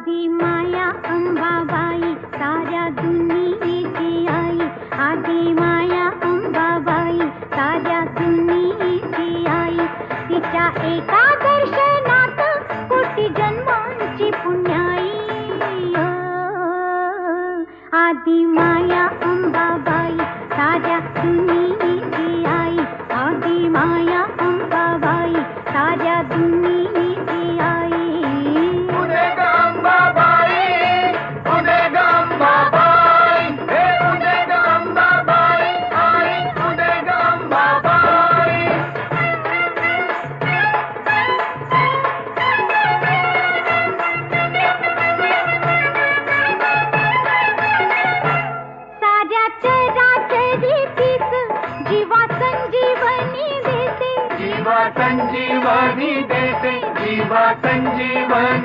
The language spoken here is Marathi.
आदि माया अंबाबाई साऱ्या दुनियेची आई, आदि माया अंबाबाई साऱ्या दुनियेची आई. तिच्या एका दर्शनात कोटी जन्मांची पुण्याई. आदि माया अंबाबाई साऱ्या दुनियेची आई, आदि माया अंबाबाई साऱ्या दुनियेची आई. साऱ्या चराचरीतीच जीवा संजीवनी देते, जीवा संजीवनी देते, जीवा संजीवनी